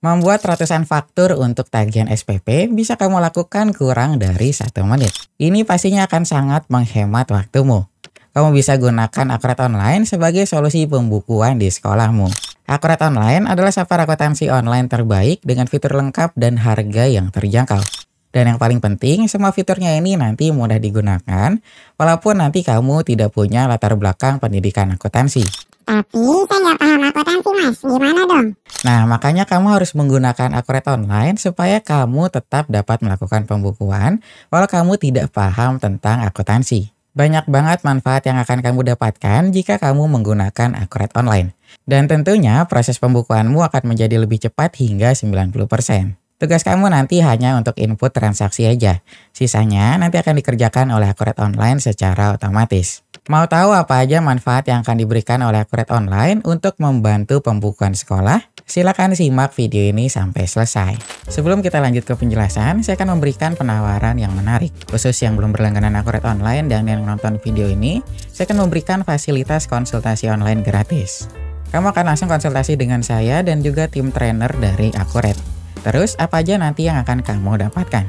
Membuat ratusan faktur untuk tagihan SPP bisa kamu lakukan kurang dari 1 menit. Ini pastinya akan sangat menghemat waktumu. Kamu bisa gunakan Akuret Online sebagai solusi pembukuan di sekolahmu. Akuret Online adalah software akuntansi online terbaik dengan fitur lengkap dan harga yang terjangkau. Dan yang paling penting, semua fiturnya ini nanti mudah digunakan, walaupun nanti kamu tidak punya latar belakang pendidikan akuntansi. Tapi saya nggak paham akuntansi mas, gimana dong? Nah, makanya kamu harus menggunakan Akuret Online supaya kamu tetap dapat melakukan pembukuan walau kamu tidak paham tentang akuntansi. Banyak banget manfaat yang akan kamu dapatkan jika kamu menggunakan Akuret Online. Dan tentunya proses pembukuanmu akan menjadi lebih cepat hingga 90%. Tugas kamu nanti hanya untuk input transaksi aja. Sisanya nanti akan dikerjakan oleh Akuret Online secara otomatis. Mau tahu apa aja manfaat yang akan diberikan oleh Akuret Online untuk membantu pembukuan sekolah? Silakan simak video ini sampai selesai. Sebelum kita lanjut ke penjelasan, saya akan memberikan penawaran yang menarik. Khusus yang belum berlangganan Akuret Online dan yang nonton video ini, saya akan memberikan fasilitas konsultasi online gratis. Kamu akan langsung konsultasi dengan saya dan juga tim trainer dari Akuret. Terus, apa aja nanti yang akan kamu dapatkan?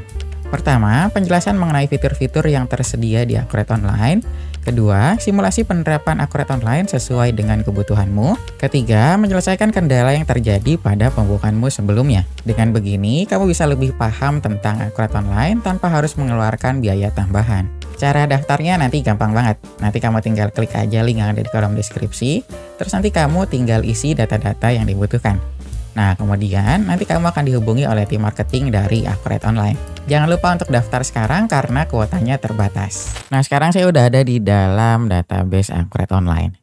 Pertama, penjelasan mengenai fitur-fitur yang tersedia di Akuret Online. Kedua, simulasi penerapan Akuret Online sesuai dengan kebutuhanmu. Ketiga, menyelesaikan kendala yang terjadi pada pembukuanmu sebelumnya. Dengan begini, kamu bisa lebih paham tentang Akuret Online tanpa harus mengeluarkan biaya tambahan. Cara daftarnya nanti gampang banget. Nanti kamu tinggal klik aja link yang ada di kolom deskripsi. Terus nanti kamu tinggal isi data-data yang dibutuhkan. Nah, kemudian nanti kamu akan dihubungi oleh tim marketing dari Akuret Online. Jangan lupa untuk daftar sekarang karena kuotanya terbatas. Nah, sekarang saya udah ada di dalam database Akuret Online.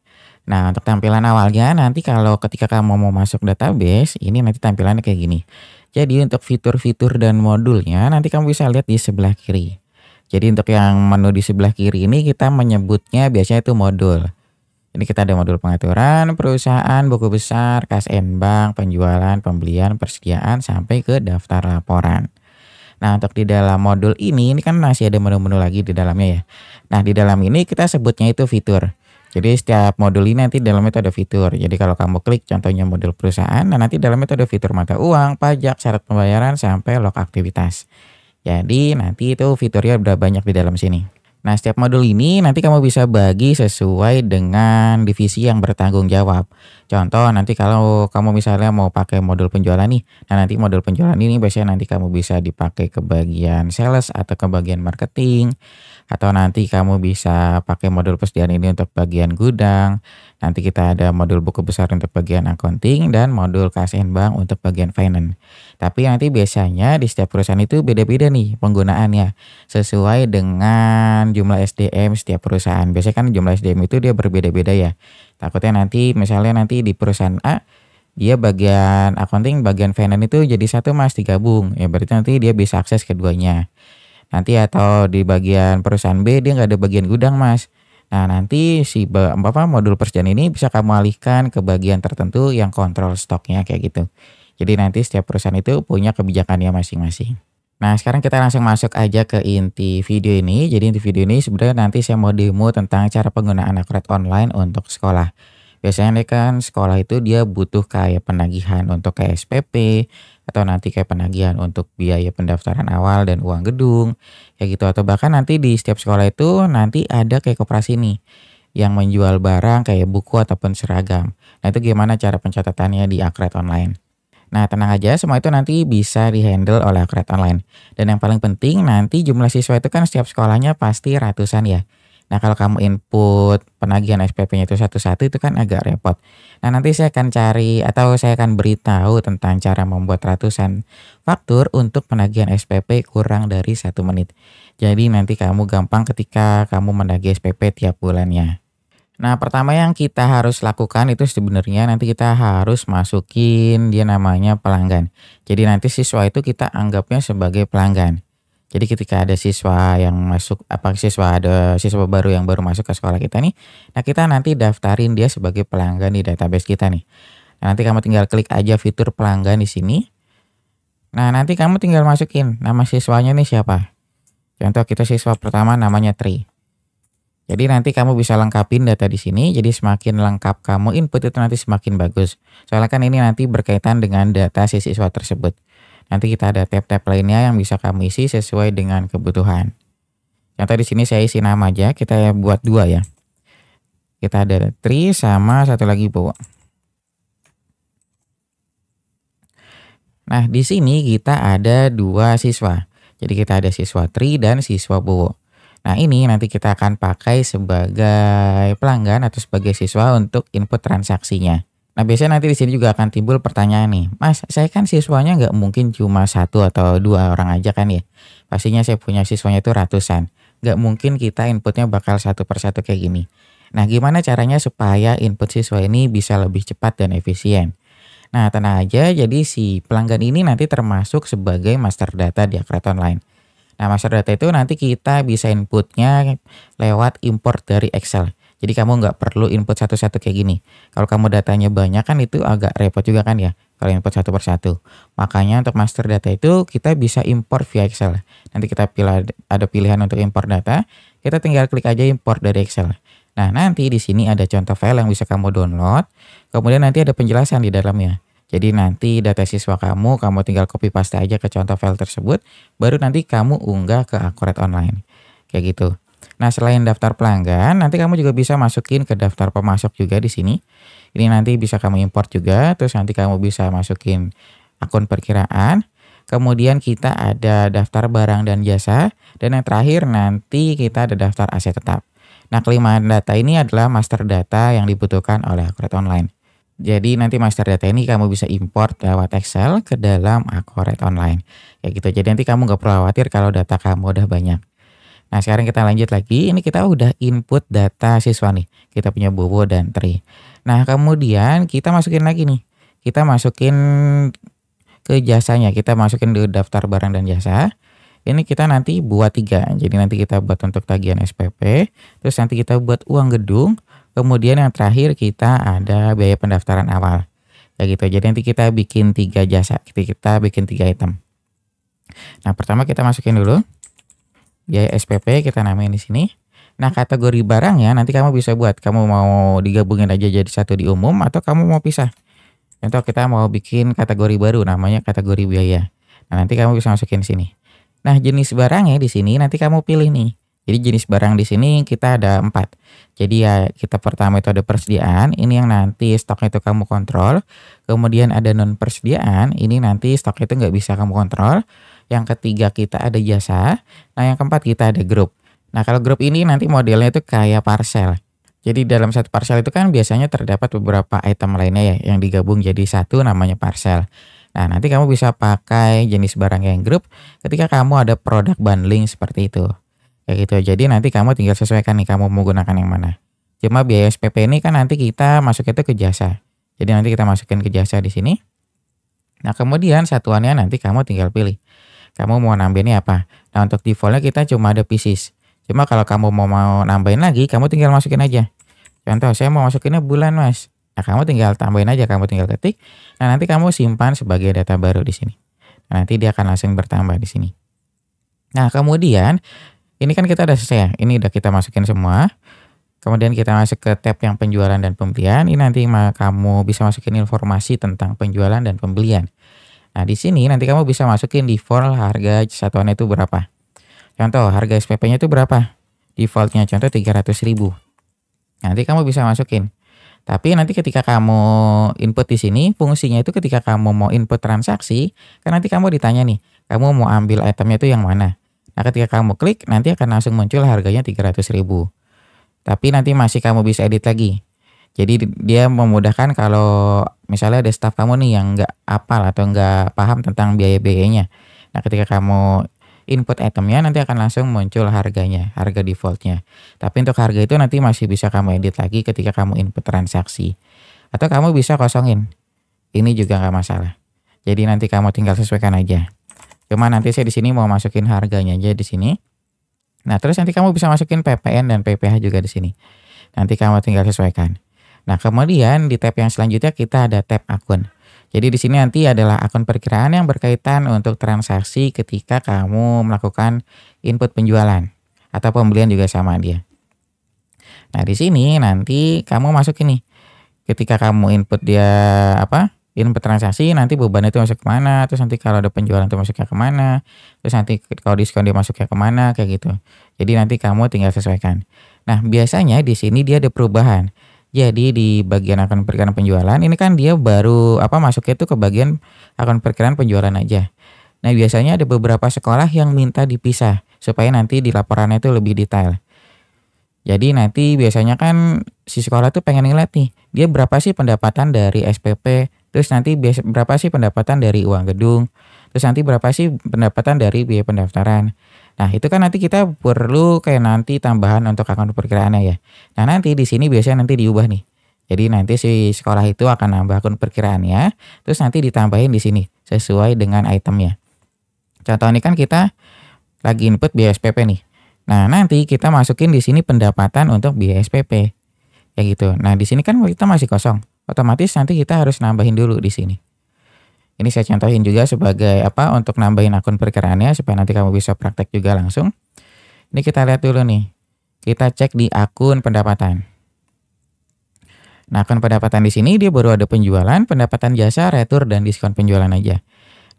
Nah, untuk tampilan awalnya nanti kalau ketika kamu mau masuk database, ini nanti tampilannya kayak gini. Jadi untuk fitur-fitur dan modulnya nanti kamu bisa lihat di sebelah kiri. Jadi untuk yang menu di sebelah kiri ini kita menyebutnya biasanya itu modul. Ini kita ada modul pengaturan, perusahaan, buku besar, kas and bank, penjualan, pembelian, persediaan, sampai ke daftar laporan. Nah, untuk di dalam modul ini kan masih ada menu-menu lagi di dalamnya ya. Nah, di dalam ini kita sebutnya itu fitur. Jadi setiap modul ini nanti di dalamnya itu ada fitur. Jadi kalau kamu klik contohnya modul perusahaan, nah nanti di dalamnya itu ada fitur mata uang, pajak, syarat pembayaran, sampai log aktivitas. Jadi nanti itu fiturnya udah banyak di dalam sini. Nah, setiap modul ini nanti kamu bisa bagi sesuai dengan divisi yang bertanggung jawab. Contoh, nanti kalau kamu misalnya mau pakai modul penjualan nih, nah nanti modul penjualan ini biasanya nanti kamu bisa dipakai ke bagian sales atau ke bagian marketing. Atau nanti kamu bisa pakai modul persediaan ini untuk bagian gudang. Nanti kita ada modul buku besar untuk bagian accounting dan modul kas and bank untuk bagian finance. Tapi nanti biasanya di setiap perusahaan itu beda-beda nih penggunaannya. Sesuai dengan jumlah SDM setiap perusahaan. Biasanya kan jumlah SDM itu dia berbeda-beda ya. Takutnya nanti misalnya nanti di perusahaan A, dia bagian accounting, bagian finance itu jadi satu mas digabung. Ya berarti nanti dia bisa akses keduanya. Nanti atau di bagian perusahaan B dia nggak ada bagian gudang mas. Nah nanti si modul persediaan ini bisa kamu alihkan ke bagian tertentu yang kontrol stoknya kayak gitu. Jadi nanti setiap perusahaan itu punya kebijakannya masing-masing. Nah sekarang kita langsung masuk aja ke inti video ini. Jadi inti video ini sebenarnya nanti saya mau demo tentang cara penggunaan Akuret Online untuk sekolah. Biasanya kan sekolah itu dia butuh kayak penagihan untuk kayak SPP atau nanti kayak penagihan untuk biaya pendaftaran awal dan uang gedung kayak gitu, atau bahkan nanti di setiap sekolah itu nanti ada kayak koperasi nih yang menjual barang kayak buku ataupun seragam. Nah itu gimana cara pencatatannya di Akuret Online. Nah tenang aja, semua itu nanti bisa dihandle oleh Akuret Online. Dan yang paling penting nanti jumlah siswa itu kan setiap sekolahnya pasti ratusan ya. Nah kalau kamu input penagihan SPP-nya itu satu-satu itu kan agak repot. Nah nanti saya akan cari atau saya akan beritahu tentang cara membuat ratusan faktur untuk penagihan SPP kurang dari 1 menit. Jadi nanti kamu gampang ketika kamu menagih SPP tiap bulannya. Nah pertama yang kita harus lakukan itu sebenarnya nanti kita harus masukin dia namanya pelanggan. Jadi nanti siswa itu kita anggapnya sebagai pelanggan. Jadi ketika ada siswa yang masuk, ada siswa baru yang baru masuk ke sekolah kita nih, nah kita nanti daftarin dia sebagai pelanggan di database kita nih. Nah, nanti kamu tinggal klik aja fitur pelanggan di sini. Nah nanti kamu tinggal masukin nama siswanya nih siapa. Contoh kita siswa pertama namanya Tri. Jadi nanti kamu bisa lengkapin data di sini, jadi semakin lengkap kamu input itu nanti semakin bagus. Soalnya kan ini nanti berkaitan dengan data si siswa tersebut. Nanti kita ada tab-tab lainnya yang bisa kamu isi sesuai dengan kebutuhan. Contoh di sini saya isi nama aja, kita buat 2 ya. Kita ada Tri sama satu lagi Bowo. Nah, di sini kita ada 2 siswa. Jadi kita ada siswa Tri dan siswa Bowo. Nah, ini nanti kita akan pakai sebagai pelanggan atau sebagai siswa untuk input transaksinya. Nah, biasanya nanti di sini juga akan timbul pertanyaan nih, Mas, saya kan siswanya nggak mungkin cuma 1 atau 2 orang aja kan ya. Pastinya saya punya siswanya itu ratusan. Nggak mungkin kita inputnya bakal satu persatu kayak gini. Nah, gimana caranya supaya input siswa ini bisa lebih cepat dan efisien? Nah, tenang aja, jadi si pelanggan ini nanti termasuk sebagai master data di Akret Online. Nah, master data itu nanti kita bisa inputnya lewat import dari Excel. Jadi kamu nggak perlu input satu-satu kayak gini. Kalau kamu datanya banyak kan itu agak repot juga kan ya, kalau input satu persatu. Makanya untuk master data itu kita bisa import via Excel. Nanti kita pilih ada pilihan untuk import data, kita tinggal klik aja import dari Excel. Nah, nanti di sini ada contoh file yang bisa kamu download, kemudian nanti ada penjelasan di dalamnya. Jadi nanti data siswa kamu tinggal copy paste aja ke contoh file tersebut, baru nanti kamu unggah ke Akret Online. Kayak gitu. Nah, selain daftar pelanggan, nanti kamu juga bisa masukin ke daftar pemasok juga di sini. Ini nanti bisa kamu import juga, terus nanti kamu bisa masukin akun perkiraan. Kemudian kita ada daftar barang dan jasa, dan yang terakhir nanti kita ada daftar aset tetap. Nah, kelimaan data ini adalah master data yang dibutuhkan oleh Akret Online. Jadi nanti master data ini kamu bisa import lewat Excel ke dalam Akret Online. Kayak gitu. Jadi nanti kamu nggak perlu khawatir kalau data kamu udah banyak. Nah, sekarang kita lanjut lagi. Ini kita udah input data siswa nih. Kita punya Bowo dan Tri. Nah, kemudian kita masukin lagi nih. Kita masukin ke jasanya. Kita masukin di daftar barang dan jasa. Ini kita nanti buat 3. Jadi nanti kita buat untuk tagihan SPP. Terus nanti kita buat uang gedung. Kemudian yang terakhir kita ada biaya pendaftaran awal. Kayak gitu. Jadi nanti kita bikin 3 jasa. Kita bikin 3 item. Nah, pertama kita masukin dulu biaya SPP, kita namain di sini. Nah, kategori barang ya nanti kamu bisa buat. Kamu mau digabungin aja jadi satu di umum atau kamu mau pisah. Contoh kita mau bikin kategori baru namanya kategori biaya. Nah, nanti kamu bisa masukin sini. Nah, jenis barangnya di sini nanti kamu pilih nih. Jadi jenis barang di sini kita ada 4. Jadi ya kita pertama itu ada persediaan, ini yang nanti stoknya itu kamu kontrol. Kemudian ada non persediaan, ini nanti stoknya itu nggak bisa kamu kontrol. Yang ketiga kita ada jasa. Nah, yang keempat kita ada grup. Nah, kalau grup ini nanti modelnya itu kayak parcel. Jadi dalam satu parcel itu kan biasanya terdapat beberapa item lainnya ya yang digabung jadi satu namanya parcel. Nah, nanti kamu bisa pakai jenis barang yang grup ketika kamu ada produk bundling seperti itu. Kayak gitu. Jadi nanti kamu tinggal sesuaikan nih kamu mau gunakan yang mana. Cuma biaya SPP ini kan nanti kita masuk itu ke jasa. Jadi nanti kita masukin ke jasa di sini. Nah, kemudian satuannya nanti kamu tinggal pilih. Kamu mau nambahinnya apa? Nah, untuk defaultnya kita cuma ada pieces. Cuma kalau kamu mau nambahin lagi, kamu tinggal masukin aja. Contoh, saya mau masukinnya bulan, Mas. Nah, kamu tinggal tambahin aja, kamu tinggal ketik. Nah, nanti kamu simpan sebagai data baru di sini. Nah, nanti dia akan langsung bertambah di sini. Nah, kemudian ini kan kita udah selesai ya. Ini udah kita masukin semua. Kemudian kita masuk ke tab yang penjualan dan pembelian. Ini nanti kamu bisa masukin informasi tentang penjualan dan pembelian. Nah, di sini nanti kamu bisa masukin default harga satuannya itu berapa. Contoh, harga SPP-nya itu berapa? Defaultnya contoh 300.000. Nanti kamu bisa masukin. Tapi nanti ketika kamu input di sini, fungsinya itu ketika kamu mau input transaksi, kan nanti kamu ditanya nih, kamu mau ambil itemnya itu yang mana? Nah, ketika kamu klik, nanti akan langsung muncul harganya 300.000. Tapi nanti masih kamu bisa edit lagi. Jadi dia memudahkan kalau misalnya ada staff kamu nih yang nggak hafal atau nggak paham tentang biaya-biayanya. Nah, ketika kamu input itemnya nanti akan langsung muncul harganya, harga defaultnya. Tapi untuk harga itu nanti masih bisa kamu edit lagi ketika kamu input transaksi. Atau kamu bisa kosongin. Ini juga nggak masalah. Jadi nanti kamu tinggal sesuaikan aja. Cuma nanti saya di sini mau masukin harganya aja di sini. Nah, terus nanti kamu bisa masukin PPN dan PPh juga di sini. Nanti kamu tinggal sesuaikan. Nah, kemudian di tab yang selanjutnya kita ada tab akun. Jadi di sini nanti adalah akun perkiraan yang berkaitan untuk transaksi ketika kamu melakukan input penjualan atau pembelian juga sama dia. Nah, di sini nanti kamu masukin nih, ketika kamu input dia input transaksi, nanti beban itu masuk kemana, terus nanti kalau ada penjualan itu masuknya kemana, terus nanti kalau diskon dia masuknya kemana, kayak gitu. Jadi nanti kamu tinggal sesuaikan. Nah, biasanya di sini dia ada perubahan. Jadi di bagian akun perkiraan penjualan ini kan dia baru masuknya itu ke bagian akun perkiraan penjualan aja. Nah, biasanya ada beberapa sekolah yang minta dipisah supaya nanti di laporannya itu lebih detail. Jadi nanti biasanya kan si sekolah tuh pengen ngeliat nih, dia berapa sih pendapatan dari SPP, terus nanti berapa sih pendapatan dari uang gedung, terus nanti berapa sih pendapatan dari biaya pendaftaran. Nah, itu kan nanti kita perlu kayak nanti tambahan untuk akun perkiraannya ya. Nah, nanti di sini biasanya nanti diubah nih. Jadi nanti si sekolah itu akan nambah akun perkiraannya, terus nanti ditambahin di sini sesuai dengan itemnya. Contoh ini kan kita lagi input biaya SPP nih. Nah, nanti kita masukin di sini pendapatan untuk biaya SPP. Ya gitu. Nah, di sini kan kita masih kosong. Otomatis nanti kita harus nambahin dulu di sini. Ini saya contohin juga sebagai untuk nambahin akun perkiraannya supaya nanti kamu bisa praktek juga langsung. Ini kita lihat dulu nih. Kita cek di akun pendapatan. Nah, akun pendapatan di sini dia baru ada penjualan, pendapatan jasa, retur, dan diskon penjualan aja.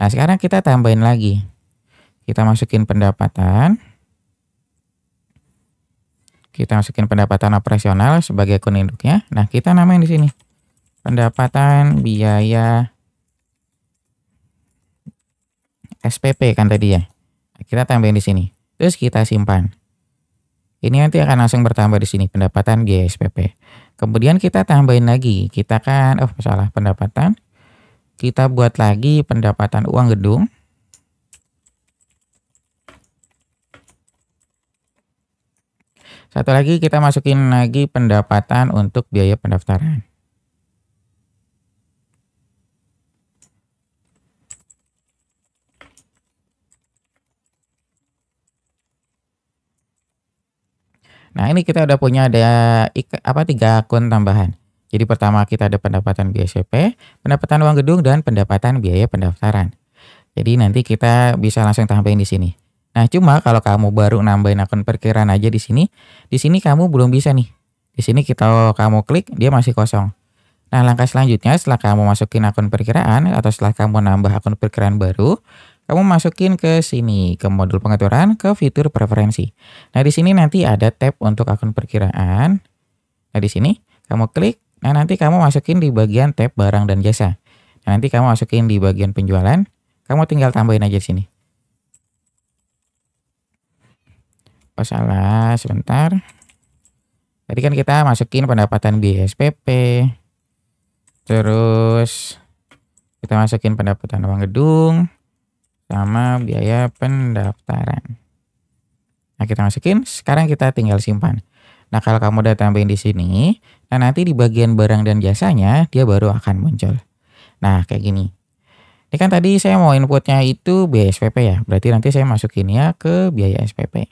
Nah, sekarang kita tambahin lagi. Kita masukin pendapatan. Kita masukin pendapatan operasional sebagai akun induknya. Nah, kita namain di sini pendapatan biaya SPP kan tadi ya. Kita tambahin di sini. Terus kita simpan. Ini nanti akan langsung bertambah di sini pendapatan biaya SPP. Kemudian kita tambahin lagi. Kita kan pendapatan. Kita buat lagi pendapatan uang gedung. Satu lagi kita masukin lagi pendapatan untuk biaya pendaftaran. Nah, ini kita udah punya ada 3 akun tambahan. Jadi pertama kita ada pendapatan biaya SPP, pendapatan uang gedung, dan pendapatan biaya pendaftaran. Jadi nanti kita bisa langsung tambahin di sini. Nah, cuma kalau kamu baru nambahin akun perkiraan aja di sini kamu belum bisa nih. Di sini kamu klik dia masih kosong. Nah, langkah selanjutnya setelah kamu masukin akun perkiraan atau setelah kamu nambah akun perkiraan baru, kamu masukin ke sini ke modul pengaturan ke fitur preferensi. Nah, di sini nanti ada tab untuk akun perkiraan. Nah, di sini kamu klik. Nah, nanti kamu masukin di bagian tab barang dan jasa. Nah, nanti kamu masukin di bagian penjualan. Kamu tinggal tambahin aja di sini. Oh, salah, sebentar. Tadi kan kita masukin pendapatan biaya SPP. Terus kita masukin pendapatan uang gedung sama biaya pendaftaran. Nah, kita masukin, sekarang kita tinggal simpan. Nah, kalau kamu udah tambahin di sini, nah nanti di bagian barang dan jasanya dia baru akan muncul. Nah, kayak gini. Ini kan tadi saya mau inputnya itu biaya SPP ya. Berarti nanti saya masukinnya ke biaya SPP.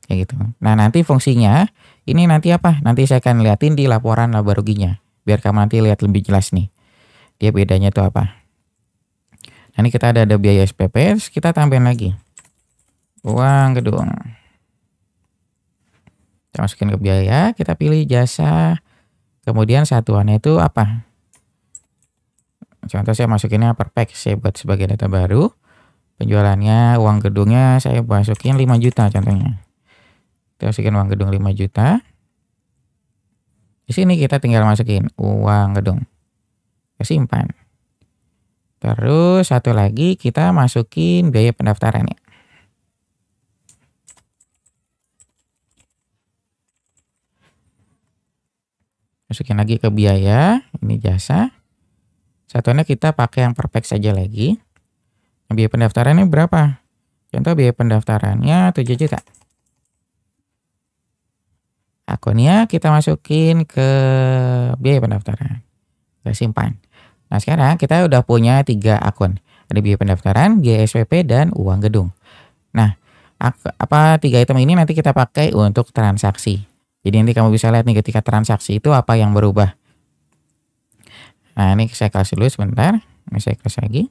Kayak gitu. Nah, nanti fungsinya ini nanti nanti saya akan liatin di laporan laba ruginya. Biar kamu nanti lihat lebih jelas nih. Dia bedanya itu apa. Nah, ini kita ada biaya SPP, terus kita tambahin lagi. Uang gedung. Kita masukin ke biaya, kita pilih jasa. Kemudian satuannya itu apa? Contoh saya masukinnya per pack, saya buat sebagai data baru. Penjualannya, uang gedungnya saya masukin 5 juta contohnya. Kita masukin uang gedung 5 juta. Di sini kita tinggal masukin uang gedung. Kita simpan. Terus satu lagi kita masukin biaya pendaftaran ya. Masukin lagi ke biaya, ini jasa. Satunya kita pakai yang per pack saja lagi. Biaya pendaftarannya berapa? Contoh biaya pendaftarannya 7 juta. Akunnya kita masukin ke biaya pendaftaran. Kita simpan. Nah, sekarang kita udah punya 3 akun. Ada biaya pendaftaran, biaya SPP, dan uang gedung. Nah, 3 item ini nanti kita pakai untuk transaksi. Jadi nanti kamu bisa lihat nih ketika transaksi itu apa yang berubah. Nah, ini saya close dulu sebentar. Ini saya close lagi.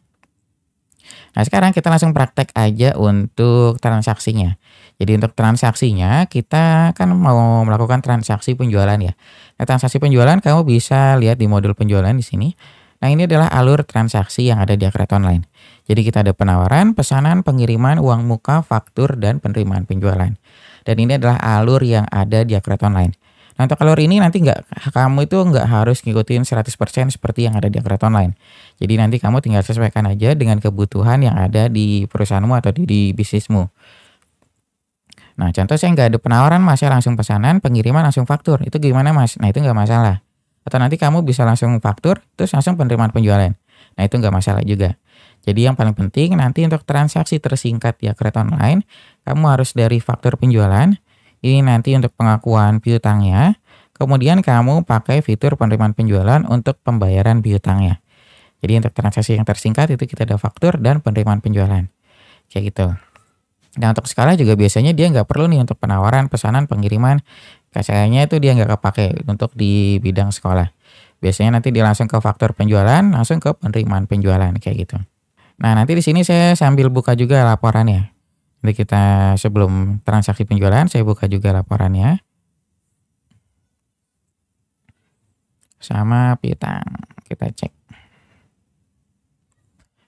Nah, sekarang kita langsung praktek aja untuk transaksinya. Jadi untuk transaksinya kita kan mau melakukan transaksi penjualan ya. Nah, transaksi penjualan kamu bisa lihat di modul penjualan di sini. Nah, ini adalah alur transaksi yang ada di Akreta Online. Jadi kita ada penawaran, pesanan, pengiriman, uang muka, faktur, dan penerimaan penjualan. Dan ini adalah alur yang ada di Akreta Online. Nah, untuk alur ini nanti kamu itu nggak harus ngikutin 100% seperti yang ada di Akreta Online. Jadi nanti kamu tinggal sesuaikan aja dengan kebutuhan yang ada di perusahaanmu atau di bisnismu. Nah, contoh saya nggak ada penawaran, Mas, saya langsung pesanan, pengiriman langsung faktur. Itu gimana, Mas? Nah, itu nggak masalah. Atau nanti kamu bisa langsung faktur, terus langsung penerimaan penjualan. Nah, itu nggak masalah juga. Jadi yang paling penting nanti untuk transaksi tersingkat di Akreta Online, kamu harus dari faktur penjualan. Ini nanti untuk pengakuan piutangnya. Kemudian kamu pakai fitur penerimaan penjualan untuk pembayaran piutangnya. Jadi untuk transaksi yang tersingkat itu kita ada faktur dan penerimaan penjualan. Kayak gitu. Nah, untuk skala juga biasanya dia nggak perlu nih untuk penawaran, pesanan, pengiriman. Kayaknya itu dia nggak kepake untuk di bidang sekolah. Biasanya nanti dia langsung ke faktur penjualan, langsung ke penerimaan penjualan kayak gitu. Nah, nanti di sini saya sambil buka juga laporannya. Nanti kita sebelum transaksi penjualan saya buka juga laporannya. Sama piutang. Kita cek.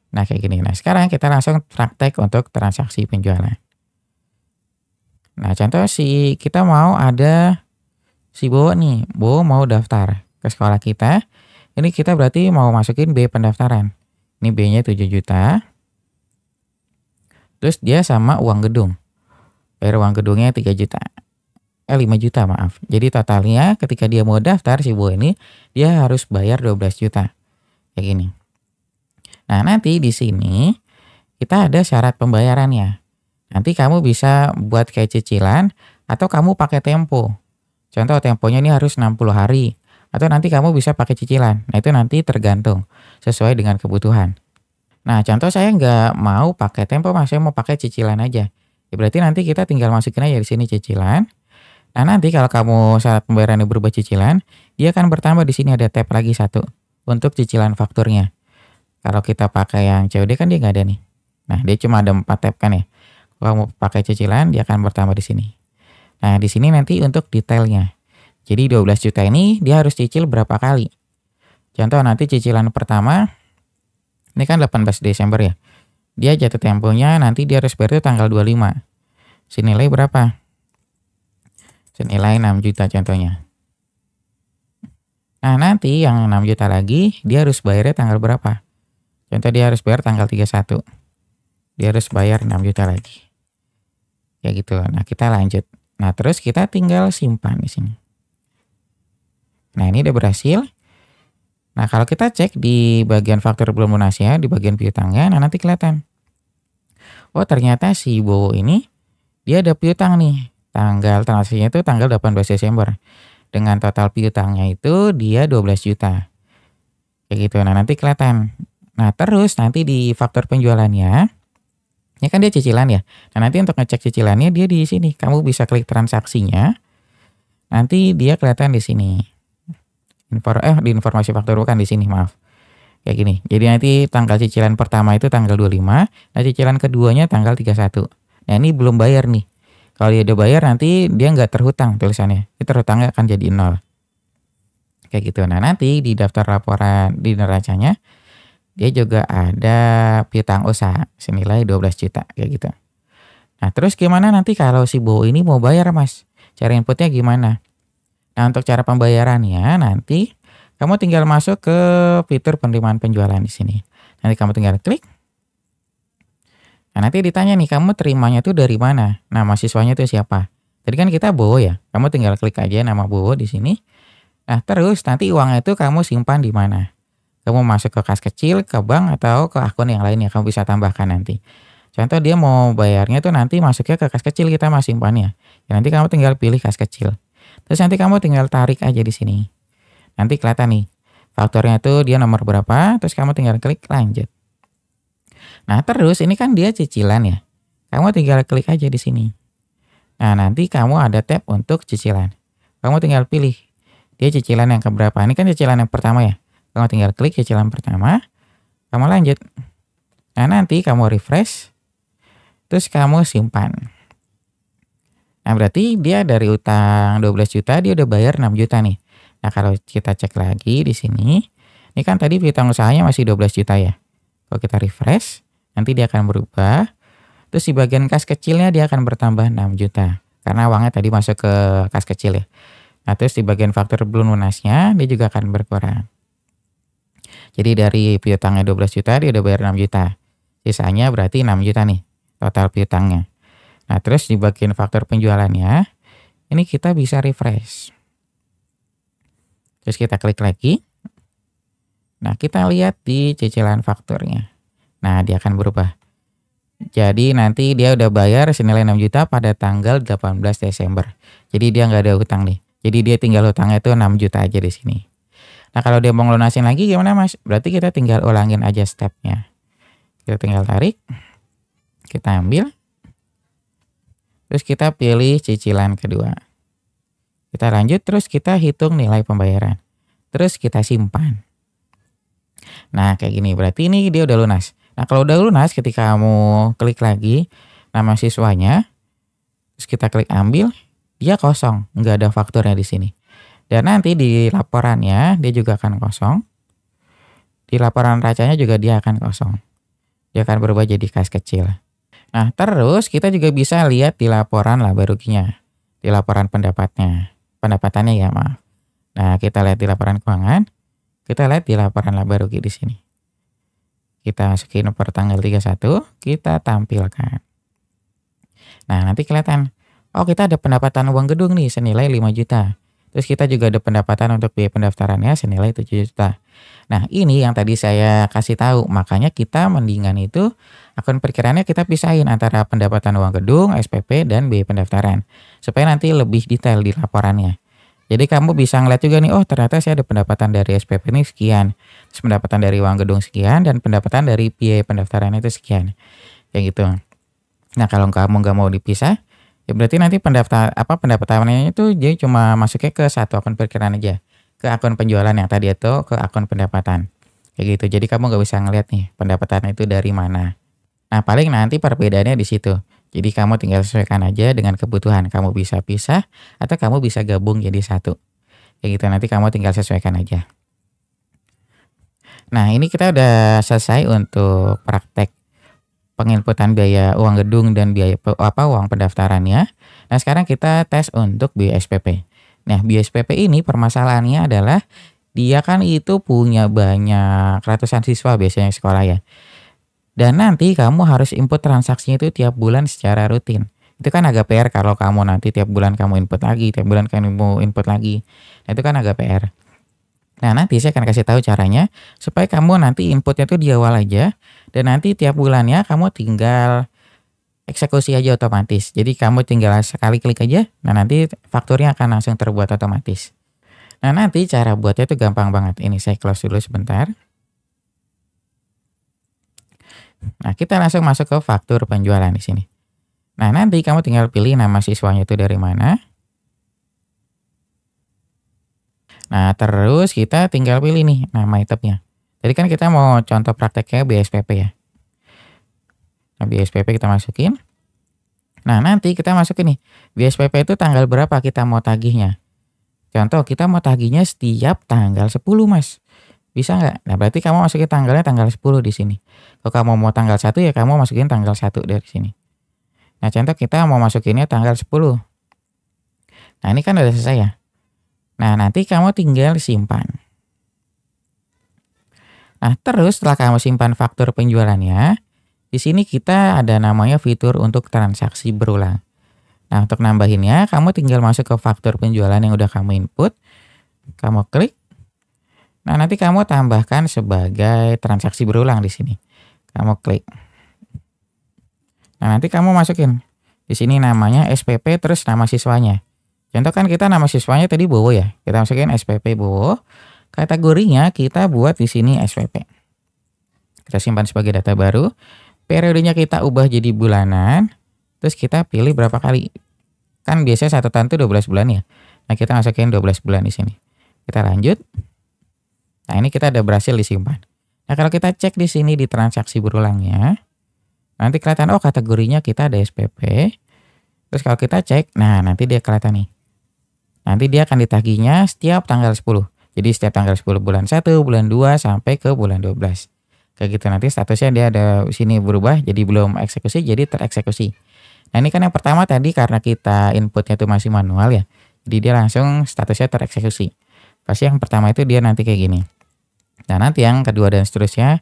Nah, kayak gini. Nah, sekarang kita langsung praktek untuk transaksi penjualan. Nah, contoh kita mau ada si Bowo nih. Bowo mau daftar ke sekolah kita. Ini kita berarti mau masukin biaya pendaftaran. Ini biayanya 7 juta. Terus dia sama uang gedung. Bayar uang gedungnya 3 juta. 5 juta maaf. Jadi totalnya ketika dia mau daftar si Bowo ini, dia harus bayar 12 juta. Kayak gini. Nah, nanti di sini kita ada syarat pembayarannya. Nanti kamu bisa buat kayak cicilan atau kamu pakai tempo. Contoh temponya ini harus 60 hari. Atau nanti kamu bisa pakai cicilan. Nah, itu nanti tergantung sesuai dengan kebutuhan. Nah, contoh saya nggak mau pakai tempo, Mas, saya mau pakai cicilan aja. Ya, berarti nanti kita tinggal masukin aja di sini cicilan. Nah, nanti kalau kamu syarat pembayarannya berubah cicilan, dia akan bertambah di sini ada tab lagi satu untuk cicilan fakturnya. Kalau kita pakai yang COD kan dia nggak ada nih. Nah, dia cuma ada 4 tab kan ya. Kalau mau pakai cicilan dia akan bertambah di sini. Nah, di sini nanti untuk detailnya. Jadi 12 juta ini dia harus cicil berapa kali. Contoh nanti cicilan pertama ini kan 18 Desember ya. Dia jatuh temponya nanti dia harus bayar itu tanggal 25. Senilai berapa? Senilai 6 juta contohnya. Nah, nanti yang 6 juta lagi dia harus bayarnya tanggal berapa? Contoh dia harus bayar tanggal 31. Dia harus bayar 6 juta lagi. Ya gitu. Nah, kita lanjut. Nah, terus kita tinggal simpan di sini. Nah, ini udah berhasil. Nah, kalau kita cek di bagian faktur belum lunasnya, di bagian piutangnya, nah nanti kelihatan. Oh, ternyata si Bowo ini dia ada piutang nih. Tanggal transaksinya itu tanggal 18 Desember. Dengan total piutangnya itu dia 12 juta. Kayak gitu. Nah, nanti kelihatan. Nah, terus nanti di faktur penjualannya, ini kan dia cicilan ya. Nah, nanti untuk ngecek cicilannya dia di sini. Kamu bisa klik transaksinya. Nanti dia kelihatan di sini. Di informasi faktur bukan di sini, maaf. Kayak gini. Jadi nanti tanggal cicilan pertama itu tanggal 25, nah cicilan keduanya tanggal 31. Nah, ini belum bayar nih. Kalau dia udah bayar nanti dia nggak terhutang tulisannya. Ini terhutangnya akan jadi 0. Kayak gitu. Nah, nanti di daftar laporan di neracanya dia juga ada piutang usaha senilai 12 juta kayak gitu. Nah, terus gimana nanti kalau si Bowo ini mau bayar, Mas? Cara inputnya gimana? Nah, untuk cara pembayarannya nanti kamu tinggal masuk ke fitur penerimaan penjualan di sini. Nanti kamu tinggal klik. Nah, nanti ditanya nih, kamu terimanya tuh dari mana? Nah, mahasiswanya tuh siapa? Tadi kan kita Bowo ya. Kamu tinggal klik aja nama Bowo di sini. Nah, terus nanti uangnya itu kamu simpan di mana? Kamu masuk ke kas kecil, ke bank, atau ke akun yang lainnya. Kamu bisa tambahkan nanti. Contoh dia mau bayarnya tuh nanti masuknya ke kas kecil, kita masih simpannya. Ya, nanti kamu tinggal pilih kas kecil. Terus nanti kamu tinggal tarik aja di sini. Nanti kelihatan nih, fakturnya tuh dia nomor berapa, terus kamu tinggal klik lanjut. Nah, terus ini kan dia cicilan ya. Kamu tinggal klik aja di sini. Nah, nanti kamu ada tab untuk cicilan. Kamu tinggal pilih. Dia cicilan yang keberapa? Ini kan cicilan yang pertama ya. Kamu tinggal klik cicilan pertama, kamu lanjut. Nah, nanti kamu refresh, terus kamu simpan. Nah, berarti dia dari utang 12 juta dia udah bayar 6 juta nih. Nah, kalau kita cek lagi di sini, ini kan tadi piutang usahanya masih 12 juta ya. Kalau kita refresh, nanti dia akan berubah. Terus di bagian kas kecilnya dia akan bertambah 6 juta. Karena uangnya tadi masuk ke kas kecil ya. Nah, terus di bagian faktur belum lunasnya dia juga akan berkurang. Jadi dari piutangnya 12 juta dia udah bayar 6 juta. Sisanya berarti 6 juta nih total piutangnya. Nah, terus di bagian faktur penjualannya ini kita bisa refresh. Terus kita klik lagi. Nah, kita lihat di cicilan fakturnya. Nah, dia akan berubah. Jadi nanti dia udah bayar senilai 6 juta pada tanggal 18 Desember. Jadi dia nggak ada hutang nih. Jadi dia tinggal hutangnya itu 6 juta aja di sini. Nah, kalau dia mau ngelunasin lagi gimana, Mas? Berarti kita tinggal ulangin aja stepnya. Kita tinggal tarik. Kita ambil. Terus kita pilih cicilan kedua. Kita lanjut terus kita hitung nilai pembayaran. Terus kita simpan. Nah, kayak gini. Berarti ini dia udah lunas. Nah, kalau udah lunas ketika kamu klik lagi nama siswanya, terus kita klik ambil, dia kosong, nggak ada fakturnya di sini. Dan nanti di laporannya dia juga akan kosong. Di laporan racanya juga dia akan kosong. Dia akan berubah jadi kas kecil. Nah, terus kita juga bisa lihat di laporan laba ruginya. Di laporan pendapatannya ya, maaf. Nah, kita lihat di laporan keuangan. Kita lihat di laporan laba rugi di sini. Kita masukin per tanggal 31, kita tampilkan. Nah, nanti kelihatan. Oh, kita ada pendapatan uang gedung nih senilai 5 juta. Terus kita juga ada pendapatan untuk biaya pendaftarannya senilai 7 juta. Nah, ini yang tadi saya kasih tahu. Makanya kita mendingan itu akun perkiraannya kita pisahin antara pendapatan uang gedung, SPP, dan biaya pendaftaran. Supaya nanti lebih detail di laporannya. Jadi kamu bisa ngeliat juga nih, oh ternyata saya ada pendapatan dari SPP ini sekian. Terus pendapatan dari uang gedung sekian, dan pendapatan dari biaya pendaftaran itu sekian. Kayak gitu. Nah, kalau kamu nggak mau dipisah, ya berarti nanti pendapatannya itu jadi cuma masuknya ke satu akun perkiraan aja. Ke akun penjualan yang tadi itu ke akun pendapatan. Kayak gitu. Jadi kamu nggak bisa ngeliat nih pendapatan itu dari mana. Nah, paling nanti perbedaannya di situ. Jadi kamu tinggal sesuaikan aja dengan kebutuhan. Kamu bisa pisah atau kamu bisa gabung jadi satu. Kayak gitu, nanti kamu tinggal sesuaikan aja. Nah, ini kita udah selesai untuk praktek penginputan biaya uang gedung dan biaya uang pendaftarannya. Nah, sekarang kita tes untuk biaya SPP. Nah, biaya SPP ini permasalahannya adalah dia kan itu punya banyak ratusan siswa biasanya sekolah ya. Dan nanti kamu harus input transaksinya itu tiap bulan secara rutin. Itu kan agak PR kalau kamu nanti tiap bulan kamu input lagi, tiap bulan kamu input lagi. Nah, itu kan agak PR. Nah, nanti saya akan kasih tahu caranya supaya kamu nanti inputnya itu di awal aja. Dan nanti tiap bulannya kamu tinggal eksekusi aja otomatis. Jadi kamu tinggal sekali klik aja, nah nanti fakturnya akan langsung terbuat otomatis. Nah, nanti cara buatnya itu gampang banget. Ini saya close dulu sebentar. Nah, kita langsung masuk ke faktur penjualan di sini. Nah, nanti kamu tinggal pilih nama siswanya itu dari mana. Nah, terus kita tinggal pilih nih nama itemnya. Jadi kan kita mau contoh prakteknya BSPP ya. Nah, BSPP kita masukin. Nah, nanti kita masukin nih. BSPP itu tanggal berapa kita mau tagihnya. Contoh, kita mau tagihnya setiap tanggal 10, Mas. Bisa nggak? Nah, berarti kamu masukin tanggalnya tanggal 10 di sini. Kalau kamu mau tanggal 1 ya kamu masukin tanggal 1 dari sini. Nah, contoh kita mau masukinnya tanggal 10. Nah, ini kan udah selesai ya. Nah, nanti kamu tinggal simpan. Nah, terus setelah kamu simpan faktur penjualannya, di sini kita ada namanya fitur untuk transaksi berulang. Nah, untuk nambahinnya, kamu tinggal masuk ke faktur penjualan yang udah kamu input. Kamu klik. Nah, nanti kamu tambahkan sebagai transaksi berulang di sini. Kamu klik. Nah, nanti kamu masukin. Di sini namanya SPP terus nama siswanya. Contoh kan kita nama siswanya tadi Bowo ya. Kita masukin SPP Bowo. Kategorinya kita buat di sini SPP. Kita simpan sebagai data baru. Periodenya kita ubah jadi bulanan. Terus kita pilih berapa kali. Kan biasanya satu tahun itu 12 bulan ya. Nah, kita masukin 12 bulan di sini. Kita lanjut. Nah, ini kita udah berhasil disimpan. Nah, kalau kita cek di sini di transaksi berulangnya, nanti kelihatan oh kategorinya kita ada SPP. Terus kalau kita cek, nah nanti dia kelihatan nih. Nanti dia akan ditagihnya setiap tanggal 10. Jadi setiap tanggal 10 bulan 1, bulan 2 sampai ke bulan 12. Kayak gitu, nanti statusnya dia ada sini berubah jadi belum eksekusi jadi tereksekusi. Nah, ini kan yang pertama tadi karena kita inputnya itu masih manual ya. Jadi dia langsung statusnya tereksekusi. Pasti yang pertama itu dia nanti kayak gini. Nah, nanti yang kedua dan seterusnya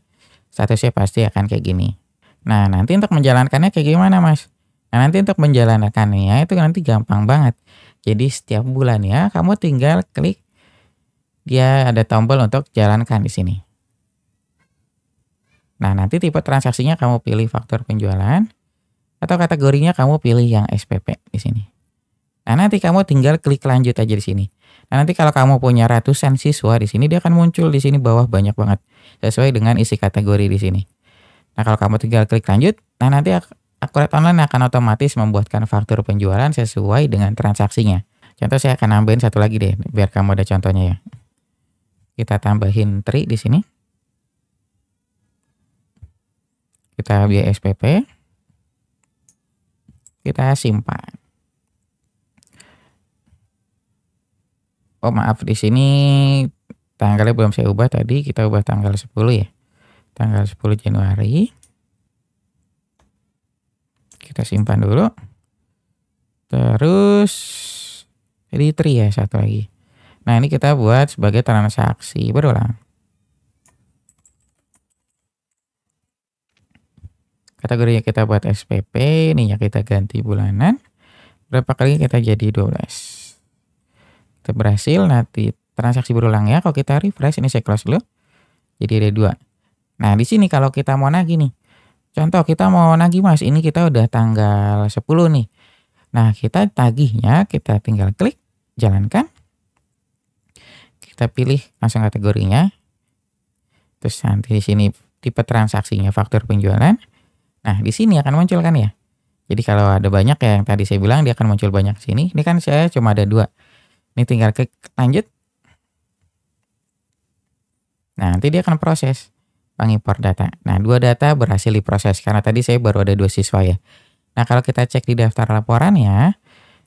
statusnya pasti akan kayak gini. Nah, nanti untuk menjalankannya kayak gimana, Mas? Nah, nanti untuk menjalankannya itu nanti gampang banget. Jadi setiap bulan ya kamu tinggal klik, dia ada tombol untuk jalankan di sini. Nah, nanti tipe transaksinya kamu pilih faktur penjualan atau kategorinya kamu pilih yang SPP di sini. Nah, nanti kamu tinggal klik lanjut aja di sini. Nah, nanti kalau kamu punya ratusan siswa di sini dia akan muncul di sini bawah banyak banget sesuai dengan isi kategori di sini. Nah, kalau kamu tinggal klik lanjut, nah nanti Akurat Online akan otomatis membuatkan faktur penjualan sesuai dengan transaksinya. Contoh saya akan nambahin satu lagi deh, biar kamu ada contohnya ya. Kita tambahin tri di sini. Kita biaya SPP. Kita simpan. Oh maaf, di sini tanggalnya belum saya ubah tadi, kita ubah tanggal 10 ya. Tanggal 10 Januari. Kita simpan dulu. Terus jadi tri ya satu lagi. Nah, ini kita buat sebagai transaksi berulang. Kategorinya kita buat SPP, ininya kita ganti bulanan. Berapa kali kita jadi 12. Kita berhasil, nanti transaksi berulang ya. Kalau kita refresh, ini saya close dulu. Jadi ada 2. Nah, di sini kalau kita mau nagih nih. Contoh kita mau nagih Mas, ini kita udah tanggal 10 nih. Nah, kita tagihnya, kita tinggal klik, jalankan. Kita pilih langsung kategorinya. Terus nanti di sini tipe transaksinya faktur penjualan. Nah, di sini akan muncul kan ya. Jadi kalau ada banyak ya yang tadi saya bilang dia akan muncul banyak sini. Ini kan saya cuma ada 2. Ini tinggal klik lanjut. Nah, nanti dia akan proses pengimpor data. Nah, 2 data berhasil diproses karena tadi saya baru ada 2 siswa ya. Nah, kalau kita cek di daftar laporannya,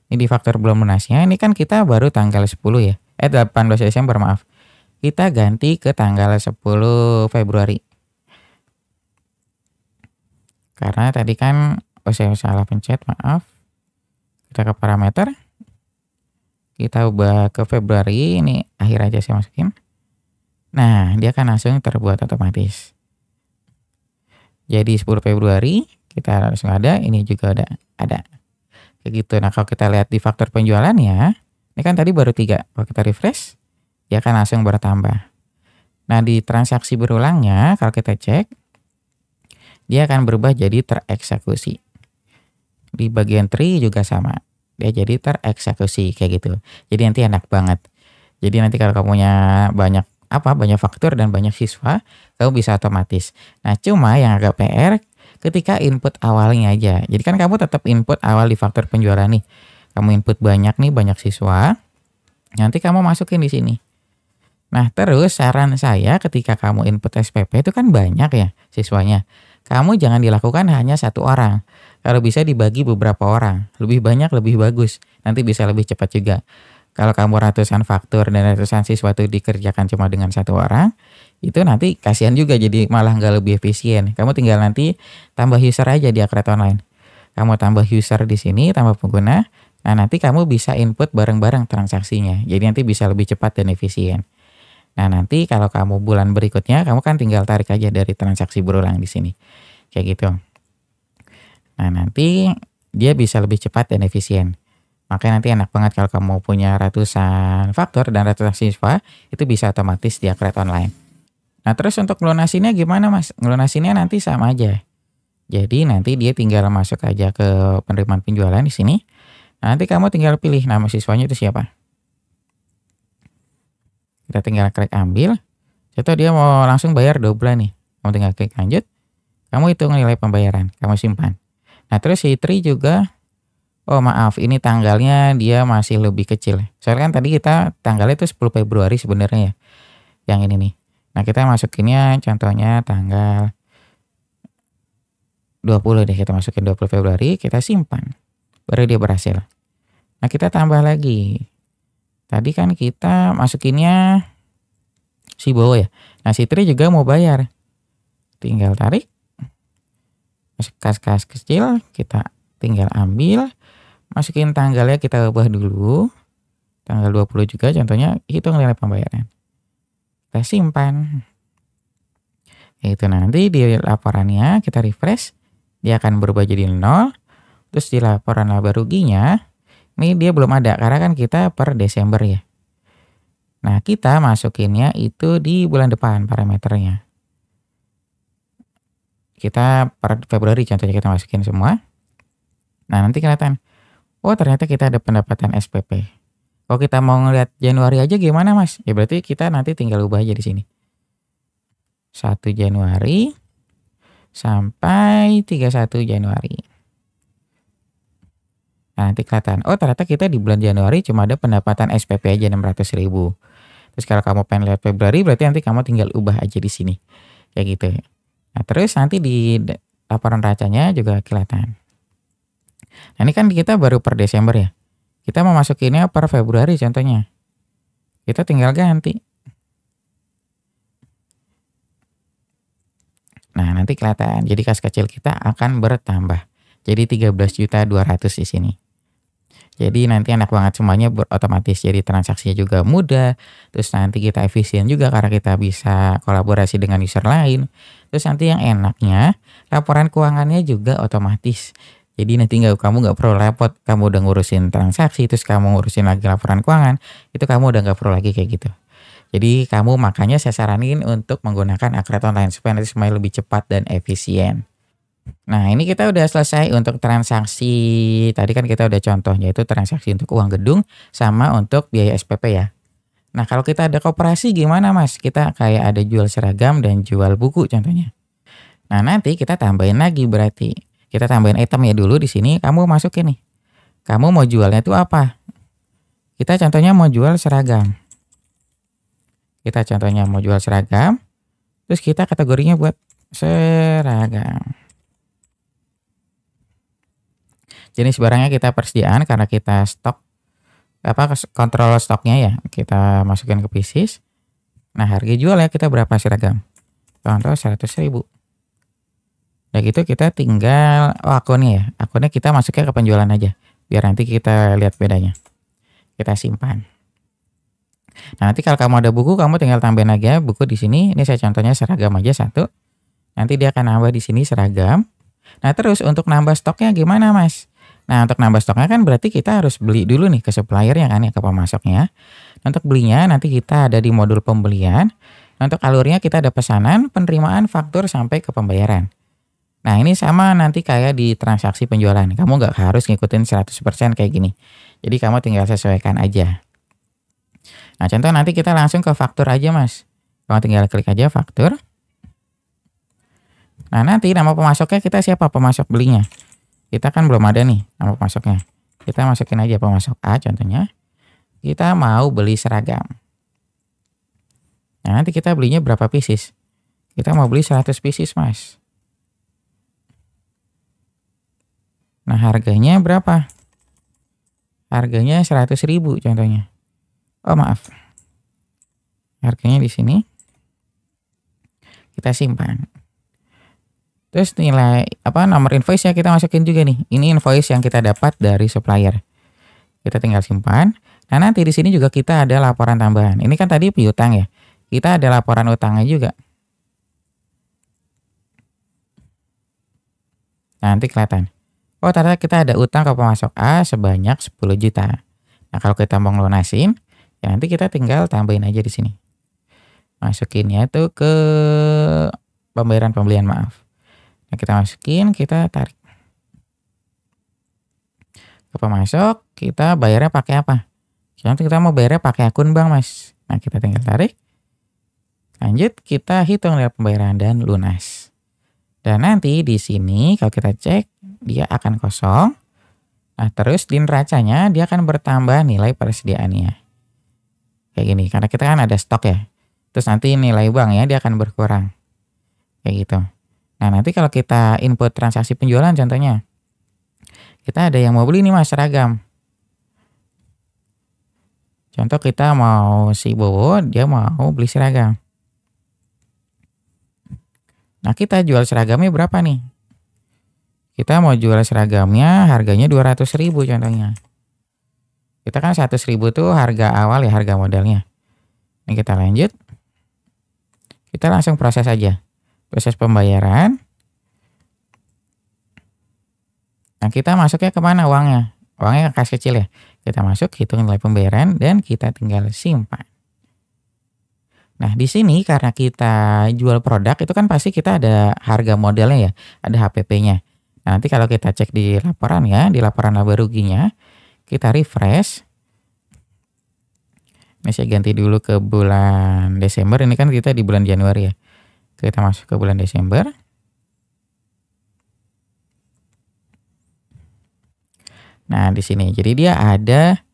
ini di faktur belum lunasnya, ini kan kita baru tanggal 10 ya. 18 Desember maaf. Kita ganti ke tanggal 10 Februari. Karena tadi kan saya salah pencet, maaf. Kita ke parameter. Kita ubah ke Februari, ini akhir aja saya masukin. Nah, dia akan langsung terbuat otomatis. Jadi 10 Februari kita langsung ada, ini juga ada. Kayak gitu. Nah, kalau kita lihat di faktur penjualannya, ini kan tadi baru 3. Kalau kita refresh, dia akan langsung bertambah. Nah, di transaksi berulangnya, kalau kita cek, dia akan berubah jadi tereksekusi. Di bagian tri juga sama. Dia jadi tereksekusi kayak gitu. Jadi nanti enak banget. Jadi nanti kalau kamu punya banyak faktur dan banyak siswa, kamu bisa otomatis. Nah, cuma yang agak PR ketika input awalnya aja. Jadi kan kamu tetap input awal di faktur penjualan nih. Kamu input banyak nih, banyak siswa. Nanti kamu masukin di sini. Nah, terus saran saya ketika kamu input SPP itu kan banyak ya siswanya. Kamu jangan dilakukan hanya 1 orang. Kalau bisa dibagi beberapa orang. Lebih banyak lebih bagus. Nanti bisa lebih cepat juga. Kalau kamu ratusan faktur dan ratusan siswa itu dikerjakan cuma dengan 1 orang, itu nanti kasihan juga jadi malah nggak lebih efisien. Kamu tinggal nanti tambah user aja di Akurat Online. Kamu tambah user di sini, tambah pengguna. Nah, nanti kamu bisa input bareng-bareng transaksinya. Jadi nanti bisa lebih cepat dan efisien. Nah, nanti kalau kamu bulan berikutnya, kamu kan tinggal tarik aja dari transaksi berulang di sini. Kayak gitu. Nah, nanti dia bisa lebih cepat dan efisien. Makanya nanti enak banget kalau kamu punya ratusan faktur dan ratusan siswa, itu bisa otomatis di Akurat Online. Nah, terus untuk ngelunasinya gimana Mas? Ngelunasinya nanti sama aja. Jadi nanti dia tinggal masuk aja ke penerimaan penjualan di sini. Nah, nanti kamu tinggal pilih nama siswanya itu siapa. Kita tinggal klik ambil. Contoh dia mau langsung bayar 2 bulan nih. Kamu tinggal klik lanjut. Kamu hitung nilai pembayaran, kamu simpan. Nah, terus si tri juga, oh maaf, ini tanggalnya dia masih lebih kecil. Soalnya kan tadi kita tanggalnya itu 10 Februari sebenarnya ya. Yang ini nih. Nah, kita masukinnya contohnya tanggal 20 deh, kita masukin 20 Februari, kita simpan. Baru dia berhasil. Nah, kita tambah lagi. Tadi kan kita masukinnya si Bowo ya. Nah, si Tri juga mau bayar. Tinggal tarik. Masuk kas-kas kecil, kita tinggal ambil. Masukin tanggalnya kita ubah dulu. Tanggal 20 juga contohnya, hitung nilai pembayaran. Kita simpan. Itu nanti di laporannya kita refresh. Dia akan berubah jadi 0. Terus di laporan laba ruginya, ini dia belum ada karena kan kita per Desember ya. Nah, kita masukinnya itu di bulan depan parameternya. Kita per Februari contohnya kita masukin semua. Nah, nanti kelihatan. Oh, ternyata kita ada pendapatan SPP. Kalau kita mau ngeliat Januari aja gimana, Mas? Ya berarti kita nanti tinggal ubah aja di sini. 1 Januari sampai 31 Januari. Nah, nanti kelihatan. Oh, ternyata kita di bulan Januari cuma ada pendapatan SPP aja 600.000. Terus kalau kamu pengen lihat Februari berarti nanti kamu tinggal ubah aja di sini. Kayak gitu. Nah, terus nanti di laporan racanya juga kelihatan. Nah, ini kan kita baru per Desember ya. Kita mau masukinnya per Februari contohnya. Kita tinggal ganti. Nah, nanti kelihatan. Jadi kas kecil kita akan bertambah. Jadi 13.200.000 di sini. Jadi nanti enak banget semuanya otomatis. Jadi transaksinya juga mudah. Terus nanti kita efisien juga karena kita bisa kolaborasi dengan user lain. Terus nanti yang enaknya laporan keuangannya juga otomatis. Jadi nanti kamu nggak perlu repot, kamu udah ngurusin transaksi, terus kamu ngurusin lagi laporan keuangan, itu kamu udah nggak perlu lagi kayak gitu. Jadi kamu makanya saya saranin untuk menggunakan Acrobat Online supaya nanti semuanya lebih cepat dan efisien. Nah, ini kita udah selesai untuk transaksi, tadi kan kita udah contohnya itu transaksi untuk uang gedung sama untuk biaya SPP ya. Nah, kalau kita ada koperasi gimana, Mas? Kita kayak ada jual seragam dan jual buku contohnya. Nah, nanti kita tambahin lagi berarti. Kita tambahin item ya dulu di sini, kamu masukin nih. Kamu mau jualnya itu apa? Kita contohnya mau jual seragam. Kita contohnya mau jual seragam. Terus kita kategorinya buat seragam. Jenis barangnya kita persediaan karena kita stok kontrol stoknya ya. Kita masukin ke pieces. Nah, harga jualnya kita berapa seragam? Contoh 100.000. Nah gitu kita tinggal akunnya ya. Akunnya kita masuknya ke penjualan aja. Biar nanti kita lihat bedanya. Kita simpan. Nah, nanti kalau kamu ada buku, kamu tinggal tambahin lagi ya buku di sini. Ini saya contohnya seragam aja 1. Nanti dia akan nambah di sini seragam. Nah, terus untuk nambah stoknya gimana, Mas? Nah, untuk nambah stoknya kan berarti kita harus beli dulu nih ke suppliernya kan ya, ke pemasoknya. Untuk belinya nanti kita ada di modul pembelian. Untuk alurnya kita ada pesanan, penerimaan, faktur sampai ke pembayaran. Nah, ini sama nanti kayak di transaksi penjualan. Kamu nggak harus ngikutin 100% kayak gini. Jadi kamu tinggal sesuaikan aja. Nah, contoh nanti kita langsung ke faktur aja, Mas. Kamu tinggal klik aja faktur. Nah, nanti nama pemasoknya kita siapa? Pemasok belinya. Kita kan belum ada nih nama pemasoknya. Kita masukin aja pemasok A contohnya. Kita mau beli seragam. Nah, nanti kita belinya berapa pieces? Kita mau beli 100 pieces, Mas. Nah, harganya berapa? Harganya 100.000 contohnya. Oh, maaf. Harganya di sini. Kita simpan. Terus nilai nomor invoice ya kita masukin juga nih. Ini invoice yang kita dapat dari supplier. Kita tinggal simpan. Nah, nanti di sini juga kita ada laporan tambahan. Ini kan tadi piutang ya. Kita ada laporan utangnya juga. Nah, nanti kelihatan. Oh, ternyata kita ada utang ke pemasok A sebanyak 10 juta. Nah, kalau kita mau ngelunasin, ya nanti kita tinggal tambahin aja di sini. Masukinnya tuh ke pembayaran pembelian, maaf. Nah, kita masukin, kita tarik. Ke pemasok, kita bayarnya pakai apa? Nanti kita mau bayarnya pakai akun bank, Mas. Nah, kita tinggal tarik. Lanjut, kita hitung nilai pembayaran dan lunas. Dan nanti di sini kalau kita cek, dia akan kosong. Nah, terus di neracanya dia akan bertambah nilai persediaannya. Kayak gini, karena kita kan ada stok ya. Terus nanti nilai bank ya dia akan berkurang. Kayak gitu. Nah, nanti kalau kita input transaksi penjualan contohnya. Kita ada yang mau beli nih Mas seragam. Contoh kita mau si Bowo, dia mau beli seragam. Nah, kita jual seragamnya berapa nih? Kita mau jual seragamnya harganya 200.000 contohnya. Kita kan 100.000 tuh harga awal ya, harga modalnya. Ini kita lanjut. Kita langsung proses aja. Proses pembayaran. Nah, kita masuknya kemana uangnya? Uangnya ke kas kecil ya. Kita masuk, hitung nilai pembayaran, dan kita tinggal simpan. Nah, di sini karena kita jual produk, itu kan pasti kita ada harga modalnya ya. Ada HPP-nya. Nah, nanti kalau kita cek di laporan ya, di laporan laba ruginya, kita refresh. Ini saya ganti dulu ke bulan Desember. Ini kan kita di bulan Januari ya. Kita masuk ke bulan Desember. Nah, di sini. Jadi dia ada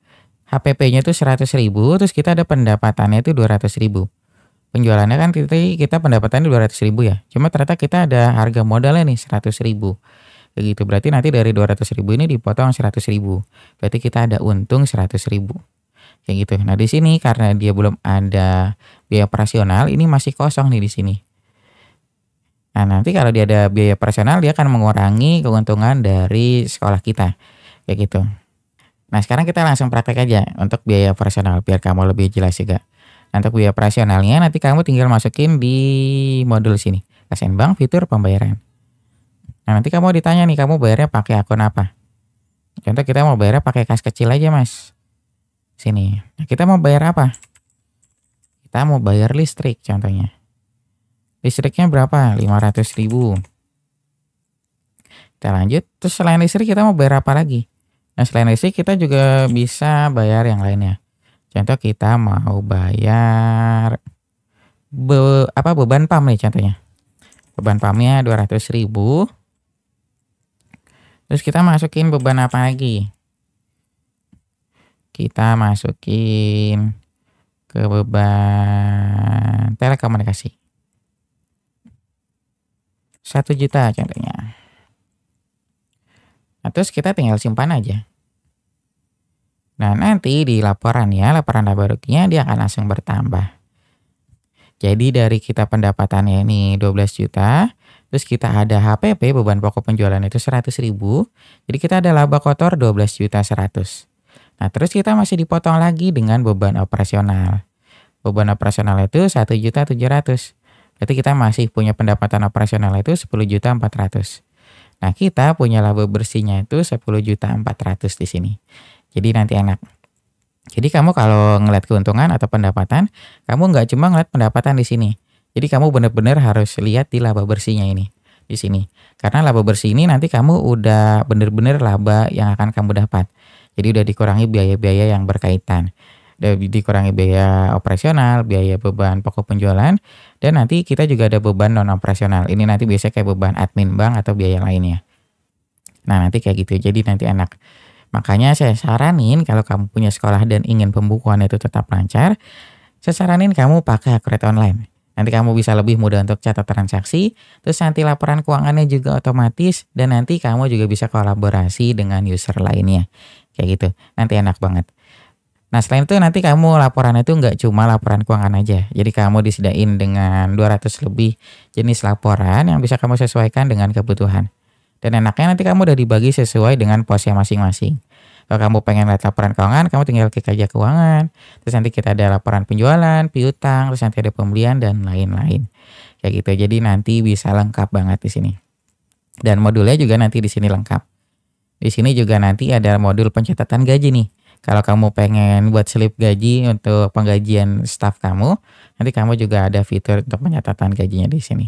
HPP-nya itu 100.000, terus kita ada pendapatannya itu 200.000. Penjualannya kan kita pendapatannya 200.000 ya. Cuma ternyata kita ada harga modalnya nih 100.000. Kayak gitu. Berarti nanti dari 200.000 ini dipotong 100.000. Berarti kita ada untung 100.000. Kayak gitu. Nah, di sini karena dia belum ada biaya operasional, ini masih kosong nih di sini. Nah, nanti kalau dia ada biaya operasional, dia akan mengurangi keuntungan dari sekolah kita. Kayak gitu. Nah, sekarang kita langsung praktek aja untuk biaya operasional biar kamu lebih jelas juga. Untuk biaya operasionalnya nanti kamu tinggal masukin di modul sini. KSN Bank fitur pembayaran. Nah, nanti kamu ditanya nih, kamu bayarnya pakai akun apa? Contoh kita mau bayarnya pakai kas kecil aja, Mas. Sini. Nah, kita mau bayar apa? Kita mau bayar listrik contohnya. Listriknya berapa? 500.000. Kita lanjut. Terus selain listrik kita mau bayar apa lagi? Nah, selain listrik kita juga bisa bayar yang lainnya. Contoh kita mau bayar beban PAM nih contohnya. Beban PAM-nya 200.000. Terus kita masukin beban apa lagi? Kita masukin ke beban telekomunikasi. 1 juta contohnya. Nah, terus kita tinggal simpan aja. Nah, nanti di laporan ya, laporan laba ruginya dia akan langsung bertambah. Jadi dari kita pendapatannya ini 12 juta, terus kita ada HPP beban pokok penjualan itu 100.000, jadi kita ada laba kotor 12.100.000. Nah, terus kita masih dipotong lagi dengan beban operasional. Beban operasional itu 1.700.000. Berarti kita masih punya pendapatan operasional itu 10.400.000. Nah, kita punya laba bersihnya itu 10.400.000 di sini. Jadi nanti enak. Jadi kamu kalau ngeliat keuntungan atau pendapatan, kamu nggak cuma ngeliat pendapatan di sini. Jadi kamu benar-benar harus lihat di laba bersihnya ini. Di sini. Karena laba bersih ini nanti kamu udah benar-benar laba yang akan kamu dapat. Jadi udah dikurangi biaya-biaya yang berkaitan. Udah dikurangi biaya operasional, biaya beban pokok penjualan, dan nanti kita juga ada beban non operasional. Ini nanti biasanya kayak beban admin bank atau biaya lainnya. Nah, nanti kayak gitu. Jadi nanti enak. Makanya saya saranin kalau kamu punya sekolah dan ingin pembukuan itu tetap lancar, saya saranin kamu pakai Accurate Online. Nanti kamu bisa lebih mudah untuk catat transaksi, terus nanti laporan keuangannya juga otomatis, dan nanti kamu juga bisa kolaborasi dengan user lainnya. Kayak gitu. Nanti enak banget. Nah, selain itu nanti kamu laporan itu nggak cuma laporan keuangan aja. Jadi kamu disediain dengan 200 lebih jenis laporan yang bisa kamu sesuaikan dengan kebutuhan. Dan enaknya nanti kamu udah dibagi sesuai dengan posnya masing-masing. Kalau kamu pengen lihat laporan keuangan, kamu tinggal klik aja keuangan. Terus nanti kita ada laporan penjualan, piutang, terus nanti ada pembelian dan lain-lain. Kayak gitu. Jadi nanti bisa lengkap banget di sini. Dan modulnya juga nanti di sini lengkap. Di sini juga nanti ada modul pencatatan gaji nih. Kalau kamu pengen buat slip gaji untuk penggajian staf kamu, nanti kamu juga ada fitur untuk pencatatan gajinya di sini.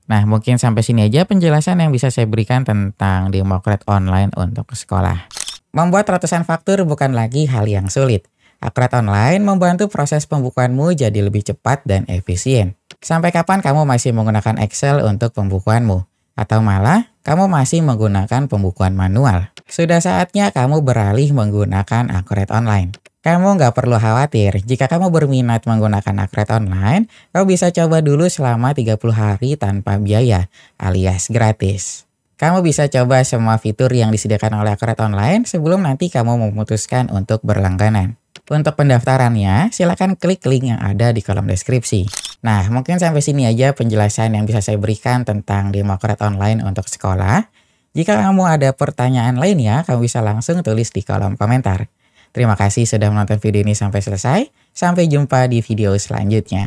Nah, mungkin sampai sini aja penjelasan yang bisa saya berikan tentang Democrate Online untuk sekolah. Membuat ratusan faktur bukan lagi hal yang sulit. Accurate Online membantu proses pembukuanmu jadi lebih cepat dan efisien. Sampai kapan kamu masih menggunakan Excel untuk pembukuanmu? Atau malah kamu masih menggunakan pembukuan manual? Sudah saatnya kamu beralih menggunakan Accurate Online. Kamu nggak perlu khawatir, jika kamu berminat menggunakan Akret Online, kamu bisa coba dulu selama 30 hari tanpa biaya, alias gratis. Kamu bisa coba semua fitur yang disediakan oleh Akret Online sebelum nanti kamu memutuskan untuk berlangganan. Untuk pendaftarannya, silakan klik link yang ada di kolom deskripsi. Nah, mungkin sampai sini aja penjelasan yang bisa saya berikan tentang demo Akret Online untuk sekolah. Jika kamu ada pertanyaan lainnya, kamu bisa langsung tulis di kolom komentar. Terima kasih sudah menonton video ini sampai selesai. Sampai jumpa di video selanjutnya.